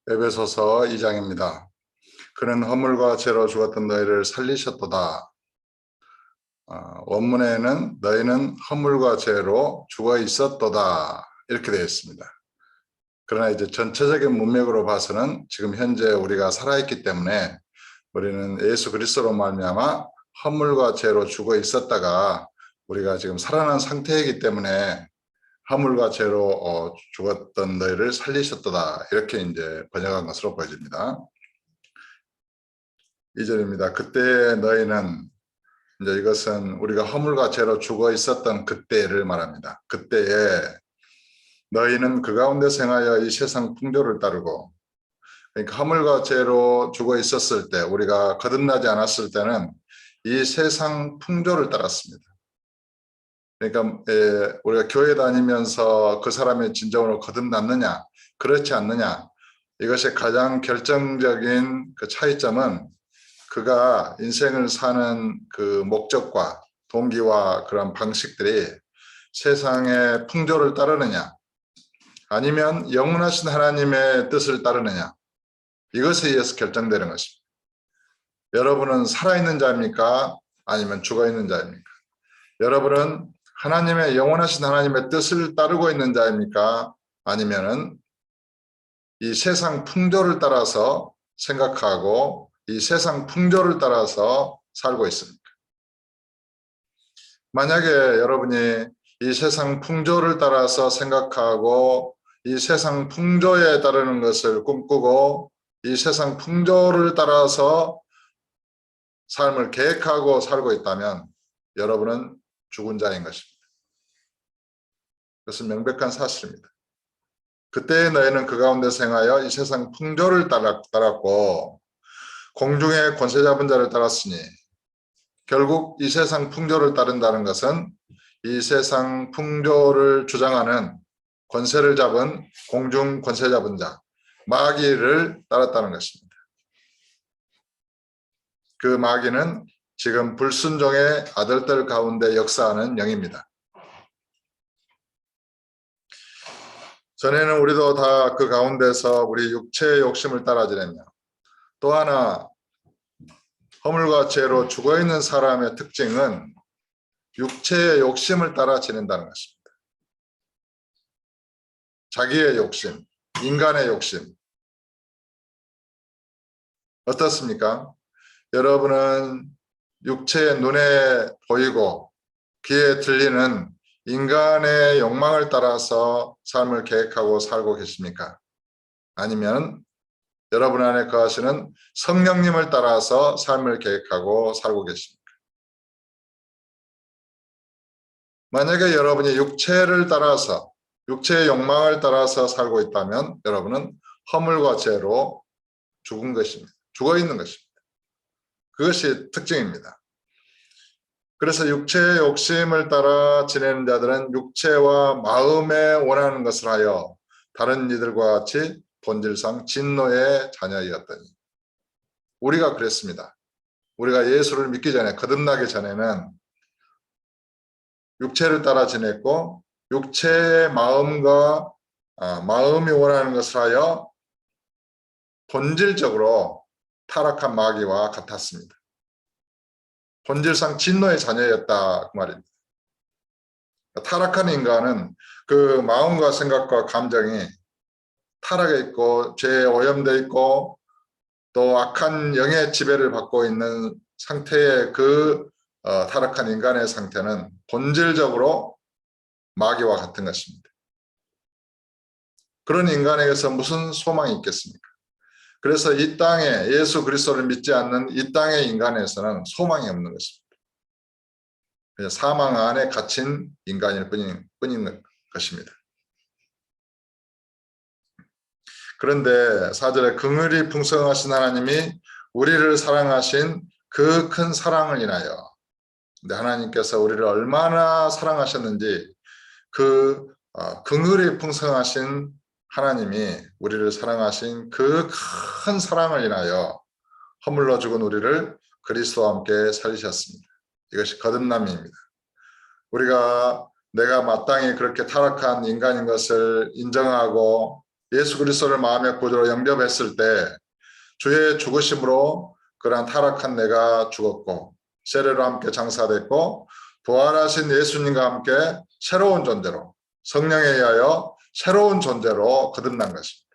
에베소서 2장입니다. 그는 허물과 죄로 죽었던 너희를 살리셨도다. 원문에는 너희는 허물과 죄로 죽어 있었도다 이렇게 되어 있습니다. 그러나 이제 전체적인 문맥으로 봐서는 지금 현재 우리가 살아있기 때문에 우리는 예수 그리스도로 말미암아 허물과 죄로 죽어 있었다가 우리가 지금 살아난 상태이기 때문에 허물과 죄로 죽었던 너희를 살리셨도다 이렇게 이제 번역한 것으로 보여집니다. 2절입니다. 그때 너희는 이제 이것은 우리가 허물과 죄로 죽어 있었던 그때를 말합니다. 그때에 너희는 그 가운데 생하여 이 세상 풍조를 따르고, 그러니까 허물과 죄로 죽어 있었을 때, 우리가 거듭나지 않았을 때는 이 세상 풍조를 따랐습니다. 그러니까 우리가 교회 다니면서 그 사람이 진정으로 거듭났느냐 그렇지 않느냐, 이것의 가장 결정적인 그 차이점은 그가 인생을 사는 그 목적과 동기와 그런 방식들이 세상의 풍조를 따르느냐 아니면 영원하신 하나님의 뜻을 따르느냐, 이것에 의해서 결정되는 것입니다. 여러분은 살아있는 자입니까? 아니면 죽어있는 자입니까? 여러분은 하나님의 영원하신 하나님의 뜻을 따르고 있는 자입니까? 아니면은 이 세상 풍조를 따라서 생각하고 이 세상 풍조를 따라서 살고 있습니까? 만약에 여러분이 이 세상 풍조를 따라서 생각하고 이 세상 풍조에 따르는 것을 꿈꾸고 이 세상 풍조를 따라서 삶을 계획하고 살고 있다면 여러분은 죽은 자인 것입니다. 그것은 명백한 사실입니다. 그때 너희는 그 가운데 생하여 이 세상 풍조를 따랐고 공중의 권세 잡은 자를 따랐으니, 결국 이 세상 풍조를 따른다는 것은 이 세상 풍조를 주장하는 권세를 잡은 공중 권세 잡은 자 마귀를 따랐다는 것입니다. 그 마귀는 지금 불순종의 아들들 가운데 역사하는 영입니다. 전에는 우리도 다 그 가운데서 우리 육체의 욕심을 따라 지내며, 또 하나 허물과 죄로 죽어있는 사람의 특징은 육체의 욕심을 따라 지낸다는 것입니다. 자기의 욕심, 인간의 욕심. 어떻습니까? 여러분은 육체의 눈에 보이고 귀에 들리는 인간의 욕망을 따라서 삶을 계획하고 살고 계십니까? 아니면 여러분 안에 거하시는 성령님을 따라서 삶을 계획하고 살고 계십니까? 만약에 여러분이 육체를 따라서, 육체의 욕망을 따라서 살고 있다면 여러분은 허물과 죄로 죽은 것입니다. 죽어 있는 것입니다. 그것이 특징입니다. 그래서 육체의 욕심을 따라 지내는 자들은 육체와 마음에 원하는 것을 하여 다른 이들과 같이 본질상 진노의 자녀이었더니, 우리가 그랬습니다. 우리가 예수를 믿기 전에, 거듭나기 전에는 육체를 따라 지냈고 육체의 마음과 마음이 원하는 것을 하여 본질적으로 타락한 마귀와 같았습니다. 본질상 진노의 자녀였다 그 말입니다. 타락한 인간은 그 마음과 생각과 감정이 타락해 있고 죄에 오염되어 있고 또 악한 영의 지배를 받고 있는 상태의 그 타락한 인간의 상태는 본질적으로 마귀와 같은 것입니다. 그런 인간에게서 무슨 소망이 있겠습니까? 그래서 이 땅에 예수 그리스도를 믿지 않는 이 땅의 인간에서는 소망이 없는 것입니다. 그냥 사망 안에 갇힌 인간일 뿐인 것입니다. 그런데 4절에 긍휼이 풍성하신 하나님이 우리를 사랑하신 그 큰 사랑을 인하여, 근데 하나님께서 우리를 얼마나 사랑하셨는지 그 긍휼이 풍성하신 하나님이 우리를 사랑하신 그 큰 사랑을 인하여 허물로 죽은 우리를 그리스도와 함께 살리셨습니다. 이것이 거듭남입니다. 우리가 내가 마땅히 그렇게 타락한 인간인 것을 인정하고 예수 그리스도를 마음의 구주로 영접했을 때 주의 죽으심으로 그러한 타락한 내가 죽었고 세례로 함께 장사됐고 부활하신 예수님과 함께 새로운 존재로 성령에 의하여 새로운 존재로 거듭난 것입니다.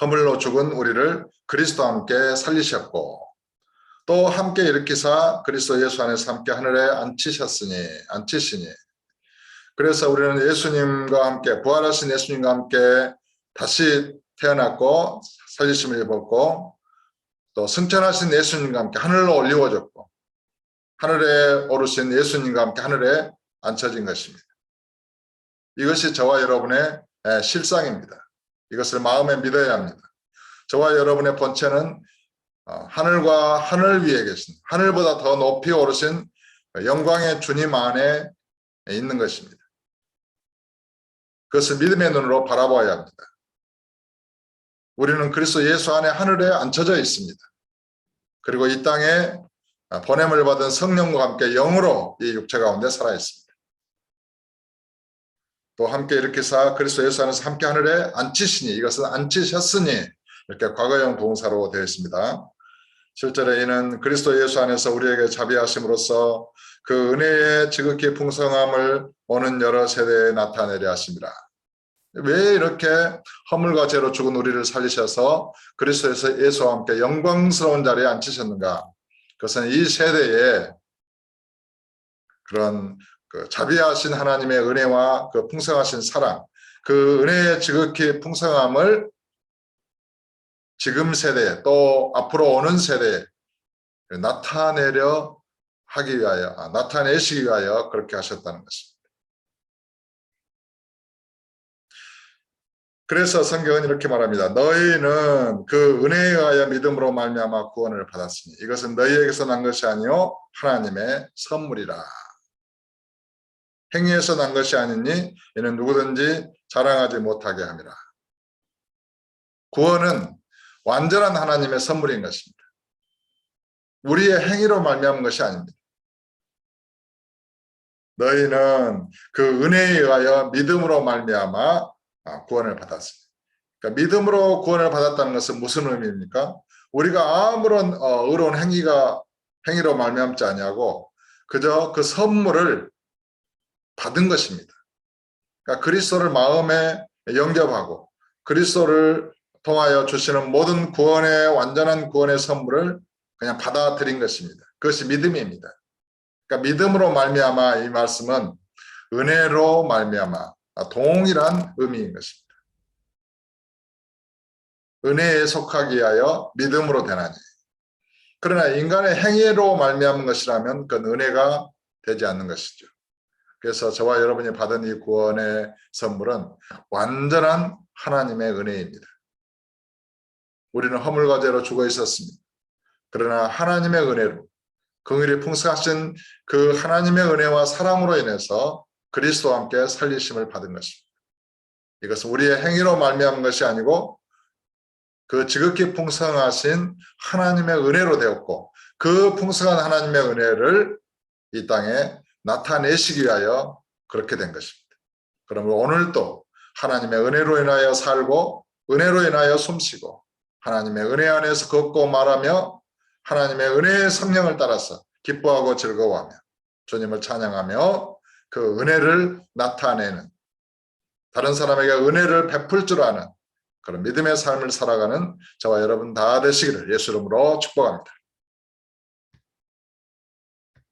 허물로 죽은 우리를 그리스도와 함께 살리셨고 또 함께 일으키사 그리스도 예수 안에서 함께 하늘에 앉히시니 그래서 우리는 예수님과 함께 부활하신 예수님과 함께 다시 태어났고 살리심을 입었고 또 승천하신 예수님과 함께 하늘로 올리워졌고 하늘에 오르신 예수님과 함께 하늘에 앉혀진 것입니다. 이것이 저와 여러분의 실상입니다. 이것을 마음에 믿어야 합니다. 저와 여러분의 본체는 하늘과 하늘 위에 계신 하늘보다 더 높이 오르신 영광의 주님 안에 있는 것입니다. 그것을 믿음의 눈으로 바라봐야 합니다. 우리는 그리스도 예수 안에 하늘에 앉혀져 있습니다. 그리고 이 땅에 보냄을 받은 성령과 함께 영으로 이 육체 가운데 살아 있습니다. 또 함께 일으키사 그리스도 예수 안에서 함께 하늘에 앉히시니 이것은 앉히셨으니 이렇게 과거형 동사로 되어 있습니다. 실제로 이는 그리스도 예수 안에서 우리에게 자비하심으로써 그 은혜의 지극히 풍성함을 오는 여러 세대에 나타내려 하심이라. 왜 이렇게 허물과 죄로 죽은 우리를 살리셔서 그리스도에서 예수와 함께 영광스러운 자리에 앉히셨는가? 그것은 이 세대에 그런 자비하신 하나님의 은혜와 그 풍성하신 사랑, 그 은혜의 지극히 풍성함을 지금 세대에 또 앞으로 오는 세대에 나타내시기 위하여 그렇게 하셨다는 것입니다. 그래서 성경은 이렇게 말합니다. 너희는 그 은혜에 의하여 믿음으로 말미암아 구원을 받았으니 이것은 너희에게서 난 것이 아니요 하나님의 선물이라. 행위에서 난 것이 아니니 이는 누구든지 자랑하지 못하게 함이라. 구원은 완전한 하나님의 선물인 것입니다. 우리의 행위로 말미암은 것이 아닙니다. 너희는 그 은혜에 의하여 믿음으로 말미암아 구원을 받았습니다. 그러니까 믿음으로 구원을 받았다는 것은 무슨 의미입니까? 우리가 아무런 의로운 행위로 말미암지 아니하고 그저 그 선물을 받은 것입니다. 그러니까 그리스도를 마음에 영접하고 그리스도를 통하여 주시는 모든 구원의 완전한 구원의 선물을 그냥 받아들인 것입니다. 그것이 믿음입니다. 그러니까 믿음으로 말미암아 이 말씀은 은혜로 말미암아 동일한 의미인 것입니다. 은혜에 속하기 위하여 믿음으로 되나니. 그러나 인간의 행위로 말미암은 것이라면 그건 은혜가 되지 않는 것이죠. 그래서 저와 여러분이 받은 이 구원의 선물은 완전한 하나님의 은혜입니다. 우리는 허물과 죄로 죽어 있었습니다. 그러나 하나님의 은혜로 긍휼이 풍성하신 그 하나님의 은혜와 사랑으로 인해서 그리스도와 함께 살리심을 받은 것입니다. 이것은 우리의 행위로 말미암은 것이 아니고 그 지극히 풍성하신 하나님의 은혜로 되었고 그 풍성한 하나님의 은혜를 이 땅에 나타내시기 위하여 그렇게 된 것입니다. 그러면 오늘도 하나님의 은혜로 인하여 살고 은혜로 인하여 숨쉬고 하나님의 은혜 안에서 걷고 말하며 하나님의 은혜의 성령을 따라서 기뻐하고 즐거워하며 주님을 찬양하며 그 은혜를 나타내는 다른 사람에게 은혜를 베풀 줄 아는 그런 믿음의 삶을 살아가는 저와 여러분 다 되시기를 예수 이름으로 축복합니다.